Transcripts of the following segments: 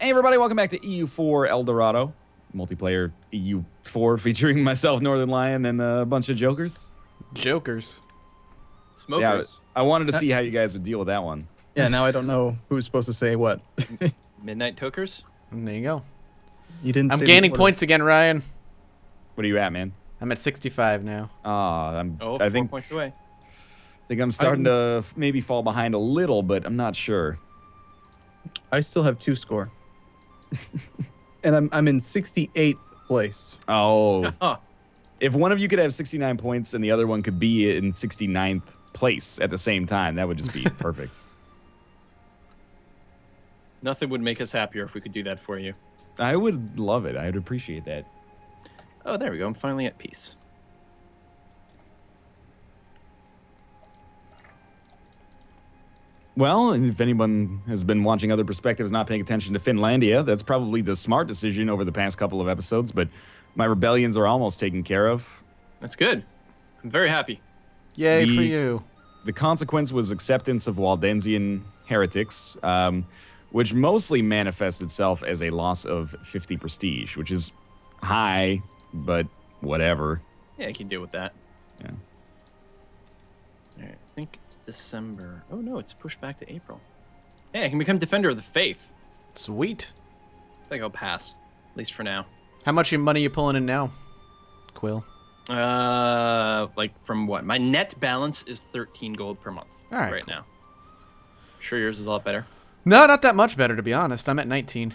Hey everybody, welcome back to EU4 El Dorado, multiplayer EU4 featuring myself, Northern Lion, and a bunch of jokers. Smokers. Yeah, I wanted to see how you guys would deal with that one. Yeah, now I don't know who's supposed to say what. Midnight Tokers? And there you go. You didn't. I'm say gaining points again, Ryan. What are you at, man? I'm at 65 now. I 4 think points away. I'm starting to maybe fall behind a little, but I'm not sure. I still have 2 score, and I'm in 68th place. Oh, Huh. if one of you could have 69 points and the other one could be in 69th place at the same time, that would just be perfect. Nothing would make us happier if we could do that for you. I would love it. I'd appreciate that. Oh, there we go. I'm finally at peace. Well, and if anyone has been watching other perspectives, not paying attention to Finlandia, that's probably the smart decision over the past couple of episodes, but my rebellions are almost taken care of. That's good. I'm very happy. Yay for you. The consequence was acceptance of Waldensian heretics, which mostly manifests itself as a loss of 50 prestige, which is high, but whatever. Yeah, I can deal with that. Yeah. All right, I think it's December. Oh, no, it's pushed back to April. Hey, I can become Defender of the Faith. Sweet. I think I'll pass, at least for now. How much money you pulling in now, Quill? Like from what? My net balance is 13 gold per month All right, right cool. now. Sure yours is a lot better. No, not that much better, to be honest. I'm at 19.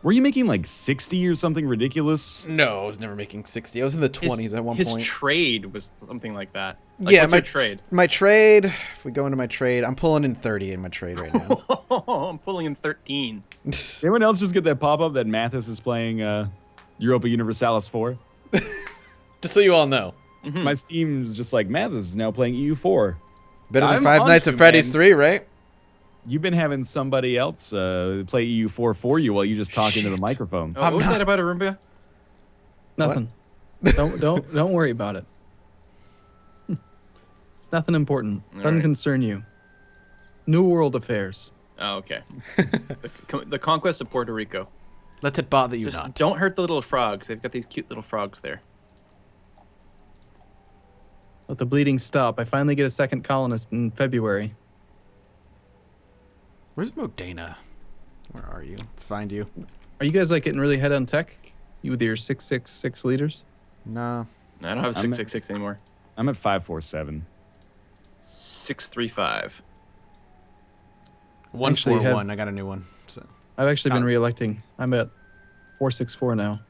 Were you making like 60 or something ridiculous? No, I was never making 60. I was in the 20s at one his point. trade was something like that. Like, Yeah, what's your trade? My trade, if we go into my trade, I'm pulling in 30 in my trade right now. I'm pulling in 13. Anyone else just get that pop-up that Mathis is playing Europa Universalis 4? Just so you all know. My Steam's just like, Mathis is now playing EU4. Better than I'm Five on Nights to, at Freddy's man. 3, right? You've been having somebody else play EU4 for you while you just talk into the microphone. Oh, what was that about Arumbia? Nothing. Don't worry about it. It's nothing important. Doesn't right. concern you. New World affairs. Oh, okay. the conquest of Puerto Rico. Let it bother you Just not. don't hurt the little frogs. They've got these cute little frogs there. Let the bleeding stop. I finally get a second colonist in February. Where's Modena? Where are you? Let's find you. Are you guys like getting really head on tech? You with your 666 liters? No. No, I don't have a I'm 666 anymore. I'm at 547. 635. 141. I got a new one. So. I've actually been re-electing. I'm at 464 now,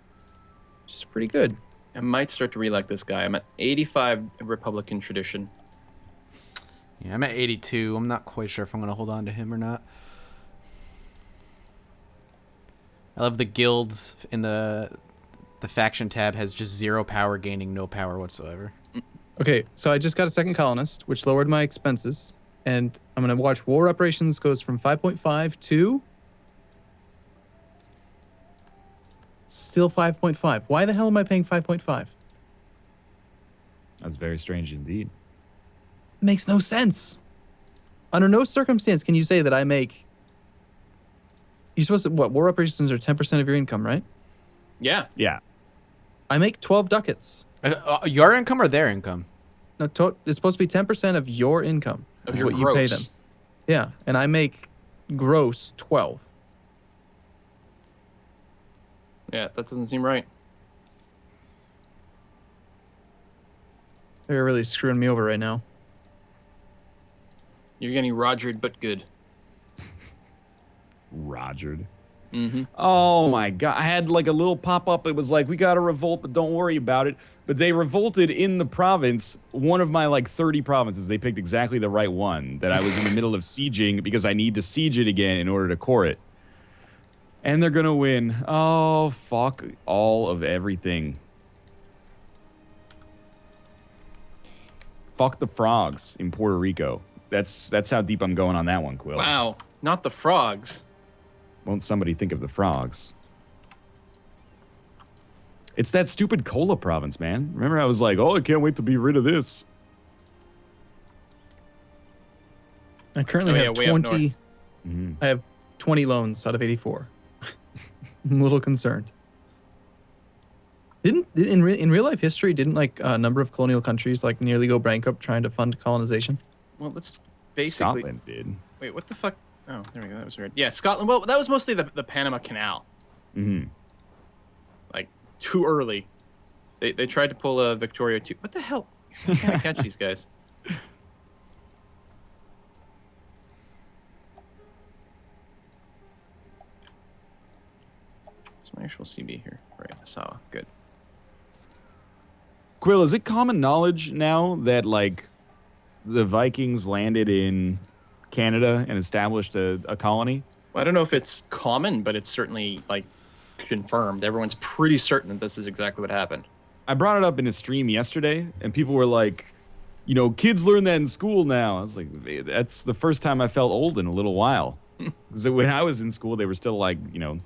which is pretty good. I might start to re-elect this guy. I'm at 85 Republican tradition. Yeah, I'm at 82. I'm not quite sure if I'm going to hold on to him or not. I love the guilds in the faction tab has just 0 power, gaining no power whatsoever. Okay, so I just got a second colonist, which lowered my expenses, and I'm gonna watch war reparations goes from 5.5 to still 5.5. Why the hell am I paying 5.5? That's very strange indeed. Makes no sense. Under no circumstance can you say that I make. You're supposed to what? War reparations are 10% of your income, right? Yeah. Yeah. I make 12 ducats. Your income or their income? No, it's supposed to be 10% of your income. Of Is your what you pay gross. them. Yeah, and I make gross 12. Yeah, that doesn't seem right. They're really screwing me over right now. You're getting Rogered but good. Rogered. Mm-hmm. Oh my god. I had like a little pop-up. It was like, we got to revolt, but don't worry about it. But they revolted in the province, one of my like 30 provinces. They picked exactly the right one that I was in the middle of sieging because I need to siege it again in order to core it. And they're going to win. Oh, fuck all of everything. Fuck the frogs in Puerto Rico. That's how deep I'm going on that one, Quill. Wow, not the frogs. Won't somebody think of the frogs? It's that stupid Cola province, man. Remember I was like, oh, I can't wait to be rid of this. I currently Oh, yeah, have way up 20. Mhm. I have 20 loans out of 84. I'm a little concerned. In real life history, didn't like a number of colonial countries like nearly go bankrupt trying to fund colonization? Well, let's basically. Scotland did. Wait, what the fuck? Oh, there we go. That was weird. Yeah, Scotland. Well, that was mostly the Panama Canal. Mm-hmm. Like too early. They tried to pull a Victoria too. What the hell? I can't catch these guys. It's my actual CB here. Right, Sawa. Good. Quill, is it common knowledge now that like the Vikings landed in Canada and established a colony? Well, I don't know if it's common, but it's certainly like confirmed. Everyone's pretty certain that this is exactly what happened. I brought it up in a stream yesterday, and people were like, you know, kids learn that in school now. I was like, that's the first time I felt old in a little while. So when I was in school, they were still like, you know,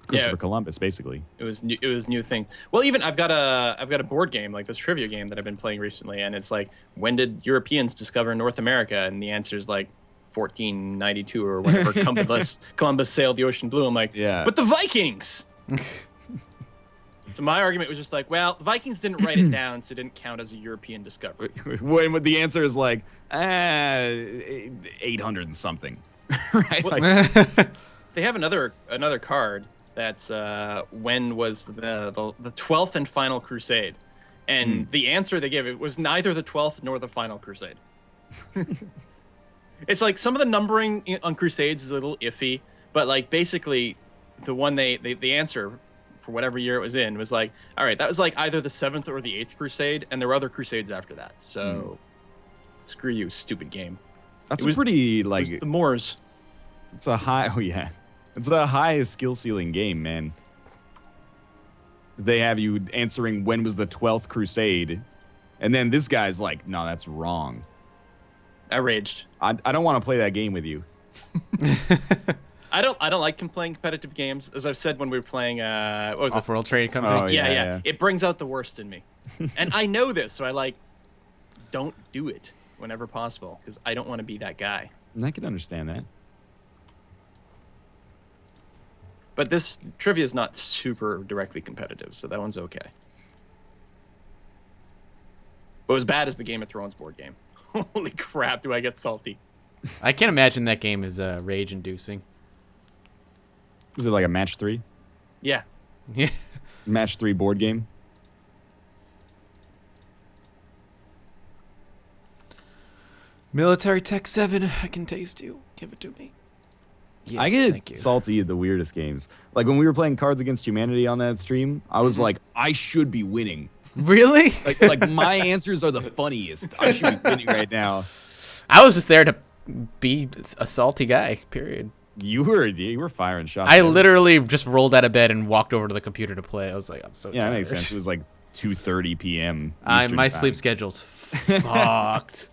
Christopher Columbus, basically. It was new thing. Well, even I've got a board game, like this trivia game that I've been playing recently, and it's like, when did Europeans discover North America? And the answer is like 1492 or whenever Columbus sailed the ocean blue. I'm like, yeah, but the Vikings. So my argument was just like, well, the Vikings didn't write it down, so it didn't count as a European discovery. When the answer is like 800 and something, right? Well, Like, they have another card that's when was the 12th and final crusade, and the answer they gave, it was neither the 12th nor the final crusade. It's like some of the numbering on crusades is a little iffy, but like basically the one they answer for whatever year it was in was like, all right, that was like either the 7th or the 8th crusade, and there were other crusades after that. So screw you, stupid game. that's pretty like It was the Moors. it's a high. Oh yeah, it's a high skill ceiling game, man. They have you answering when was the 12th crusade, and then this guy's like, no, that's wrong. I raged. I don't want to play that game with you. I don't like playing competitive games. As I've said when we were playing what was Off-World Trade Company. Oh, yeah. yeah. It brings out the worst in me. And I know this, so I like don't do it whenever possible because I don't want to be that guy. And I can understand that. But this trivia is not super directly competitive, so that one's okay. But as bad as the Game of Thrones board game. Holy crap, do I get salty. I can't imagine that game is rage-inducing. Was it like a match 3? Yeah. Yeah. Match 3 board game? Military Tech 7, I can taste you. Give it to me. Yes, I thank get you. salty at the weirdest games. Like when we were playing Cards Against Humanity on that stream, I was like, I should be winning. Really? Like my answers are the funniest. I should be winning right now. I was just there to be a salty guy, period. You were firing shots. I man. literally just rolled out of bed and walked over to the computer to play. I was like, I'm so Yeah, tired. that makes sense. It was like 2:30 p.m. My Eastern sleep time. schedule's fucked.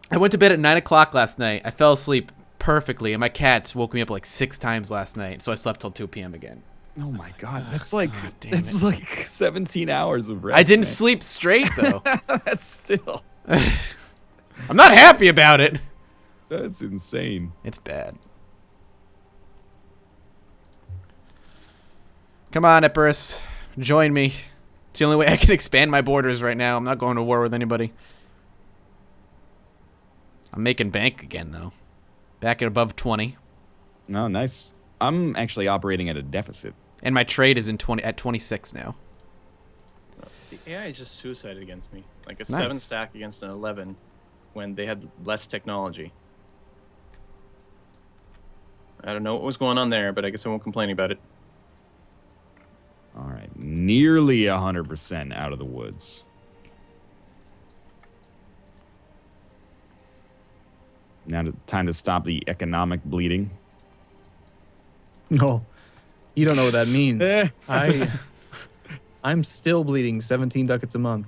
I went to bed at 9 o'clock last night. I fell asleep perfectly, and my cats woke me up like 6 times last night, so I slept till 2 p.m. again. Oh my god, that's like damn it. like 17 hours of rest. I didn't man. sleep straight, though. That's still. I'm not happy about it. That's insane. It's bad. Come on, Epirus. Join me. It's the only way I can expand my borders right now. I'm not going to war with anybody. I'm making bank again, though. Back at above 20. No, nice. I'm actually operating at a deficit. And my trade is at 26 now. The AI is just suicided against me. Like a Nice. 7 stack against an 11 when they had less technology. I don't know what was going on there, but I guess I won't complain about it. All right, nearly 100% out of the woods. Now, time to stop the economic bleeding. No, you don't know what that means. I'm still bleeding 17 ducats a month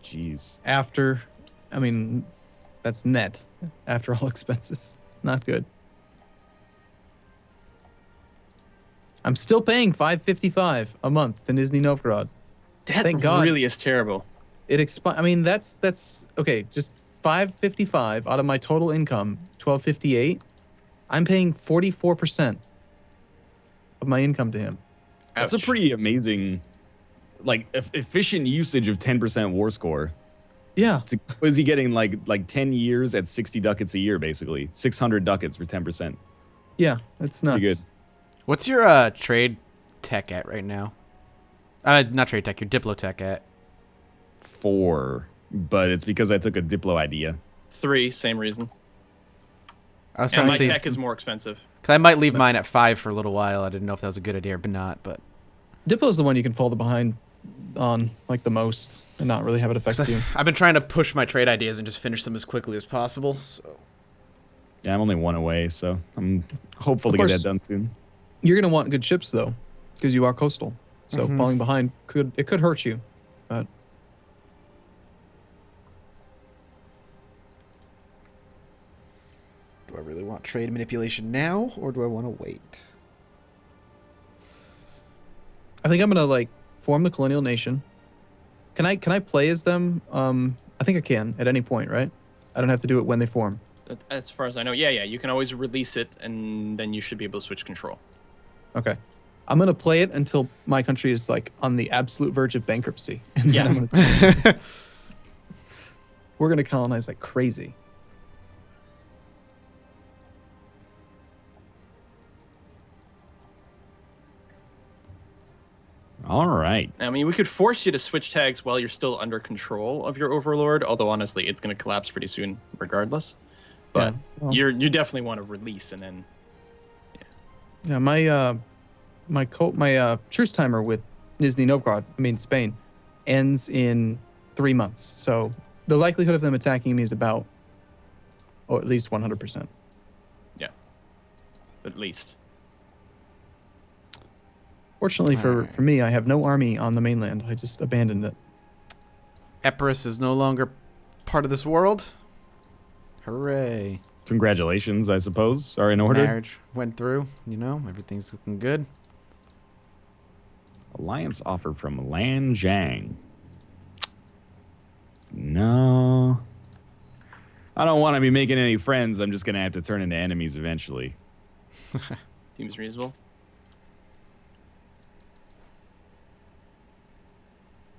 Jeez. after, I mean, that's net after all expenses. It's not good. I'm still paying $5.55 a month in Nizhny Novgorod. That Thank God. really is terrible. It I mean, that's okay. Just 555 out of my total income, 1258. I'm paying 44% of my income to him. That's a Ouch. pretty amazing, like, efficient usage of 10% war score. Yeah. Was he getting like 10 years at 60 ducats a year, basically? 600 ducats for 10%. Yeah, it's nuts. Pretty good. What's your trade tech at right now? Not trade tech, your diplo tech at. 4, but it's because I took a Diplo idea. 3, same reason. I was And trying my to see tech is more expensive. because I might leave mine at 5 for a little while. I didn't know if that was a good idea or not, but Diplo's the one you can fall behind on like the most and not really have it affect you. I've been trying to push my trade ideas and just finish them as quickly as possible. So Yeah, I'm only 1 away, so I'm hopeful Of to get course. that done soon. You're gonna want good ships though, because you are coastal. So falling behind could hurt you. But do I really want trade manipulation now, or do I want to wait? I think I'm gonna like form the colonial nation. Can I play as them? I think I can at any point, right? I don't have to do it when they form. As far as I know, yeah, you can always release it, and then you should be able to switch control. Okay. I'm gonna play it until my country is like on the absolute verge of bankruptcy. And Yeah. then I'm gonna we're gonna colonize like crazy. All right. I mean, we could force you to switch tags while you're still under control of your overlord, although honestly, it's going to collapse pretty soon regardless. But Yeah, well. you definitely want to release and then Yeah, my truce timer with Nizhny Novgorod, Spain, ends in 3 months. So the likelihood of them attacking me is about, at least 100%. at least. Fortunately for me, I have no army on the mainland. I just abandoned it. Epirus is no longer part of this world. Hooray. Congratulations, I suppose, are in order. Marriage went through, everything's looking good. Alliance offer from Lan Zhang. No. I don't want to be making any friends. I'm just going to have to turn into enemies eventually. Seems reasonable.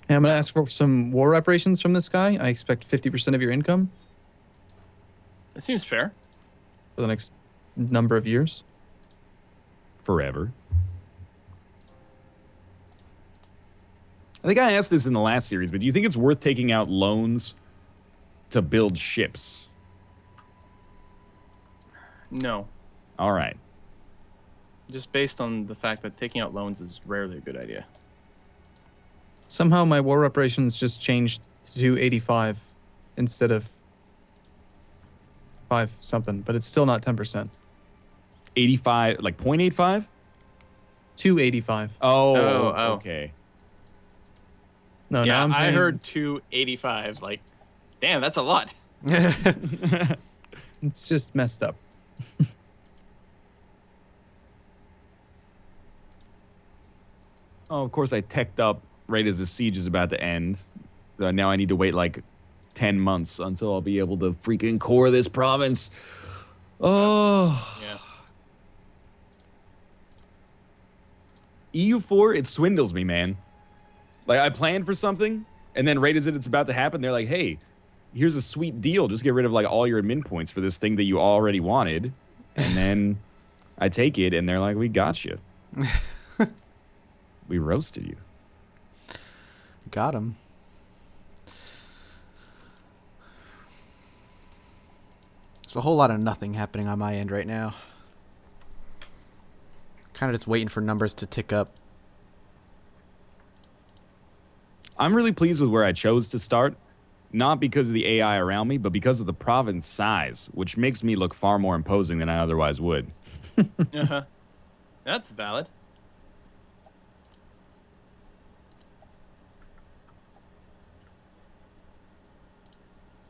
And I'm going to ask for some war reparations from this guy. I expect 50% of your income That seems fair. for the next number of years. Forever. I think I asked this in the last series, but do you think it's worth taking out loans to build ships? No. All right. Just based on the fact that taking out loans is rarely a good idea. Somehow my war reparations just changed to 85 instead of 5 something, but it's still not 10%. 85, like 0.85? 285. Oh, Oh. okay. No, yeah, now I'm I paying- heard 285. Like, damn, that's a lot. It's just messed up. Oh, of course I teched up right as the siege is about to end. Now I need to wait like 10 months until I'll be able to freaking core this province. Oh. Yeah. EU4, it swindles me, man. Like, I planned for something, and then right as it's about to happen, they're like, hey, here's a sweet deal. Just get rid of, like, all your admin points for this thing that you already wanted. And then I take it, and they're like, we got you. We roasted you. Got him. There's a whole lot of nothing happening on my end right now. Kind of just waiting for numbers to tick up. I'm really pleased with where I chose to start, not because of the AI around me, but because of the province size, which makes me look far more imposing than I otherwise would. Uh-huh. That's valid.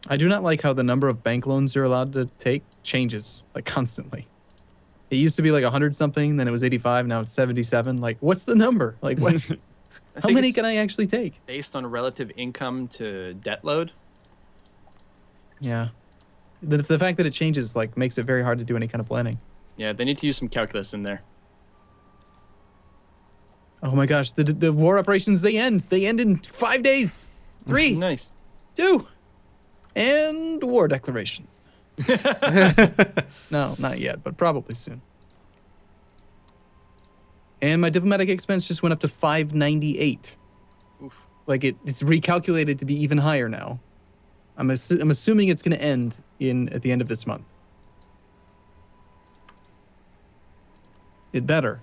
I do not like how the number of bank loans you're allowed to take changes like constantly. It used to be like 100 something, then it was 85, now it's 77. Like, what's the number? Like, what? I How think many it's can I actually take? based on relative income to debt load? Yeah. The fact that it changes like makes it very hard to do any kind of planning. Yeah, they need to use some calculus in there. Oh my gosh, the war operations they end in 5 days. 3, Nice. 2, and war declaration. No, not yet, but probably soon. And my diplomatic expense just went up to 598. Oof. Like it's recalculated to be even higher now. I'm assuming it's going to end at the end of this month. It better.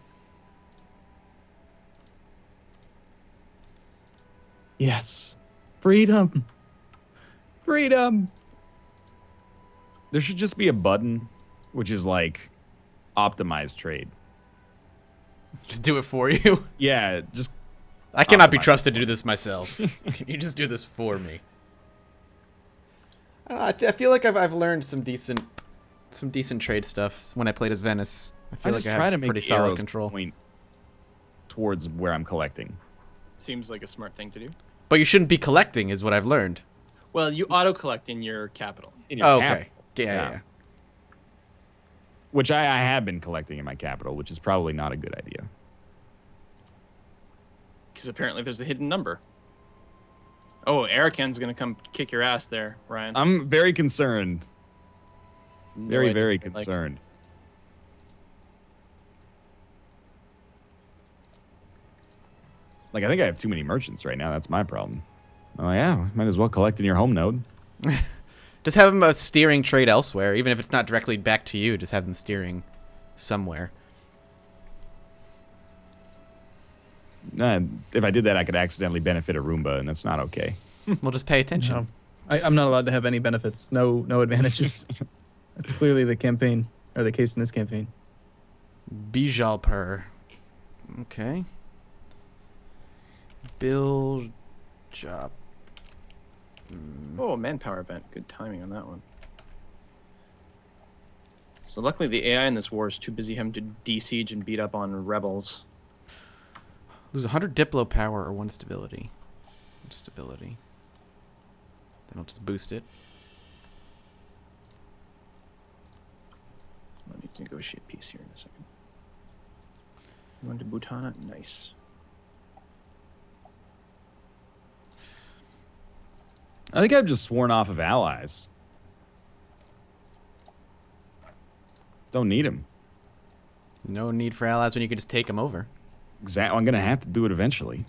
Yes. Freedom. Freedom. There should just be a button, which is like optimize trade. Just do it for you. Yeah, just I cannot be Optimize trusted to do this myself. Can you just do this for me? I feel like I've learned some decent trade stuff when I played as Venice. I feel like just I try have to make pretty the solid arrows control. point towards where I'm collecting. Seems like a smart thing to do. But you shouldn't be collecting, is what I've learned. Well, you auto-collect in your capital. In your Oh, okay. capital. Yeah. Which I have been collecting in my capital, which is probably not a good idea. Because apparently there's a hidden number. Oh, Arakan's going to come kick your ass there, Ryan. I'm very concerned. No Very, idea very what they're like. concerned. Like, I think I have too many merchants right now. That's my problem. Oh, yeah. Might as well collect in your home node. Just have them steering trade elsewhere, even if it's not directly back to you. Just have them steering somewhere. If I did that, I could accidentally benefit a Roomba, and that's not okay. We'll just pay attention. No. I'm not allowed to have any benefits. No advantages. That's clearly the campaign, or the case in this campaign. Bijalper. Okay. Bill job. Oh, manpower event. Good timing on that one. So luckily the AI in this war is too busy having to de-siege and beat up on rebels. Lose 100 Diplo power or 1 stability. 1 stability. Then I'll just boost it. I need to negotiate peace here in a second. Going to Bhutan? Nice. I think I've just sworn off of allies. Don't need them. No need for allies when you can just take them over. Exactly. I'm going to have to do it eventually.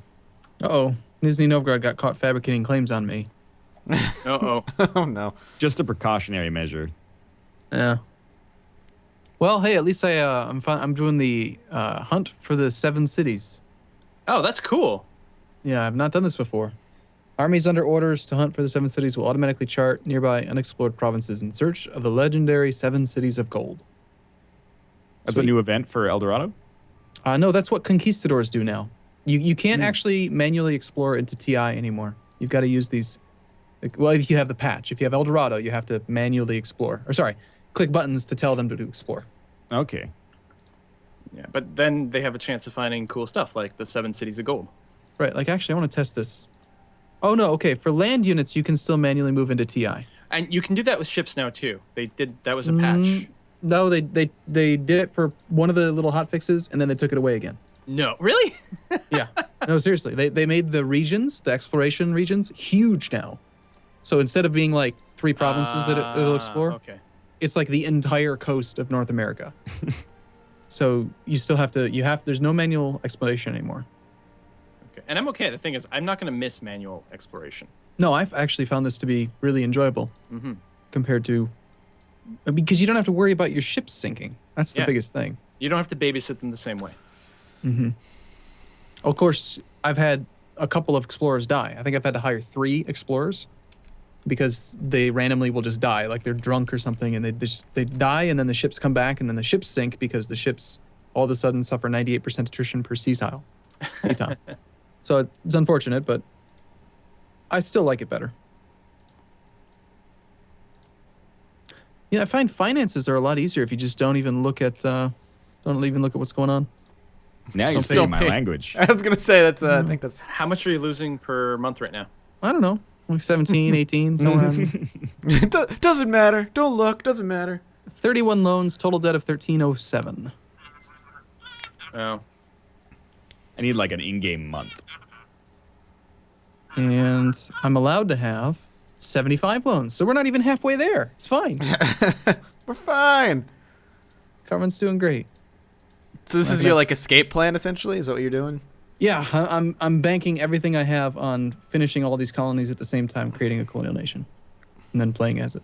Uh-oh. Nizhny Novgorod got caught fabricating claims on me. Uh-oh. Oh no. Just a precautionary measure. Yeah. Well, hey, at least I'm doing the hunt for the 7 cities. Oh, that's cool. Yeah, I've not done this before. Armies under orders to hunt for the 7 cities will automatically chart nearby unexplored provinces in search of the legendary 7 cities of gold. That's Sweet. a new event for El Dorado? No, that's what conquistadors do now. You can't actually manually explore into TI anymore. You've got to use these. Well, if you have the patch. If you have El Dorado, you have to manually explore. Or sorry, click buttons to tell them to explore. Okay. Yeah, but then they have a chance of finding cool stuff like the 7 cities of gold. Right, like actually I want to test this. Oh no, okay, for land units you can still manually move into TI. And you can do that with ships now too. They did that was a patch. No, they did it for one of the little hot fixes and then they took it away again. No, really? Yeah. No, seriously. They made the regions, the exploration regions, huge now. So instead of being like 3 provinces that it'll explore, Okay. it's like the entire coast of North America. So you still have to, there's no manual exploration anymore. Okay. And I'm okay. The thing is, I'm not going to miss manual exploration. No, I've actually found this to be really enjoyable compared to, because you don't have to worry about your ships sinking. That's the Yeah. biggest thing. You don't have to babysit them the same way. Of course, I've had a couple of explorers die. I think I've had to hire 3 explorers because they randomly will just die, like they're drunk or something, and they die, and then the ships come back, and then the ships sink because the ships all of a sudden suffer 98% attrition per sea time. So it's unfortunate, but I still like it better. Yeah, I find finances are a lot easier if you just don't even look at what's going on. Now you're Don't speaking my pay. language. I was gonna say that's. I think that's. How much are you losing per month right now? I don't know. Like 17, 18, somewhere around there. Doesn't matter. Don't look. Doesn't matter. 31 loans, total debt of 1307. Oh. I need like an in-game month. And I'm allowed to have 75 loans. So we're not even halfway there. It's fine. We're fine. Government's doing great. So this is your like escape plan, essentially. Is that what you're doing? Yeah, I'm banking everything I have on finishing all these colonies at the same time, creating a colonial nation, and then playing as it.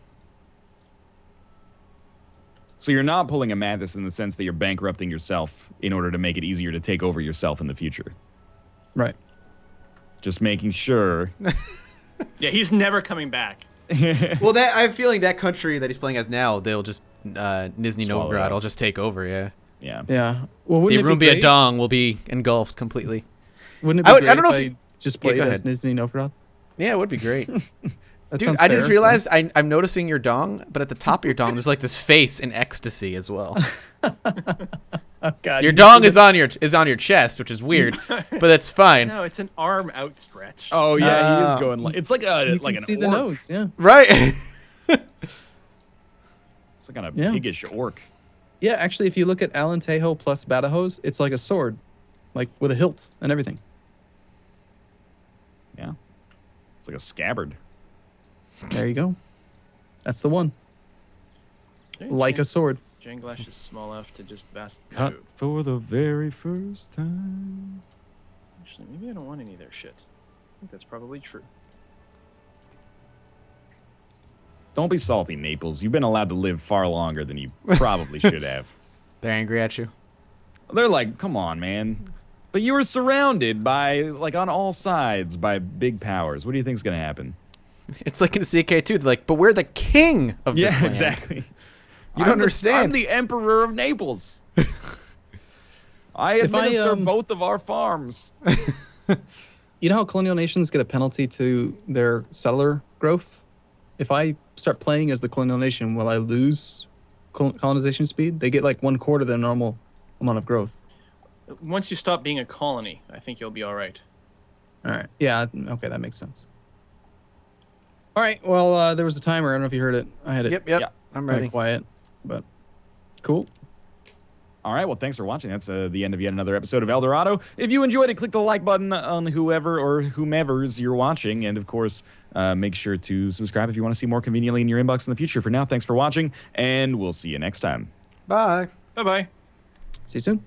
So you're not pulling a Mathis in the sense that you're bankrupting yourself in order to make it easier to take over yourself in the future. Right. Just making sure. Yeah, he's never coming back. Well, that I have a feeling that country that he's playing as now, they'll just Nizhny Swallow Novgorod it. will just take over. Yeah. Yeah. Yeah. Well, The wouldn't it be Rumbia great? Dong will be engulfed completely. Wouldn't it be I great don't know if if I just played go as ahead. Nizhny Novgorod? Yeah, it would be great. That Dude, sounds I just fair. realized I'm noticing your dong, but at the top of your dong, there's like this face in ecstasy as well. Oh, God, Your you dong see is on your chest, which is weird, but that's fine. No, it's an arm outstretched. Oh yeah, he Oh. is going. Like, it's like You like can an see the orc. nose. Yeah. Right. It's like on a Yeah. piggish orc. Yeah. Actually, if you look at Alentejo plus Badajoz, it's like a sword, like with a hilt and everything. Yeah. It's like a scabbard. There you go. That's the one. Like a sword. Janglash is small enough to just vast. Cut No. for the very first time. Actually, maybe I don't want any of their shit. I think that's probably true. Don't be salty, Naples. You've been allowed to live far longer than you probably should have. They're angry at you. They're like, come on, man. But you were surrounded by, like, on all sides by big powers. What do you think's gonna happen? It's like in the CK2. They're like, but we're the king of this land. exactly. You don't understand. I'm the emperor of Naples. I If I, administer both of our farms. You know how colonial nations get a penalty to their settler growth? If I start playing as the colonial nation, will I lose colonization speed? They get like 1/4 their normal amount of growth. Once you stop being a colony, I think you'll be all right. All right. Yeah. Okay. That makes sense. All right. Well, there was a timer. I don't know if you heard it. I had it Yep. Yeah. I'm kind ready. of quiet, but cool. All right, well, thanks for watching. That's the end of yet another episode of El Dorado. If you enjoyed it, click the like button on whoever or whomever's you're watching. And, of course, make sure to subscribe if you want to see more conveniently in your inbox in the future. For now, thanks for watching, and we'll see you next time. Bye. Bye bye. See you soon.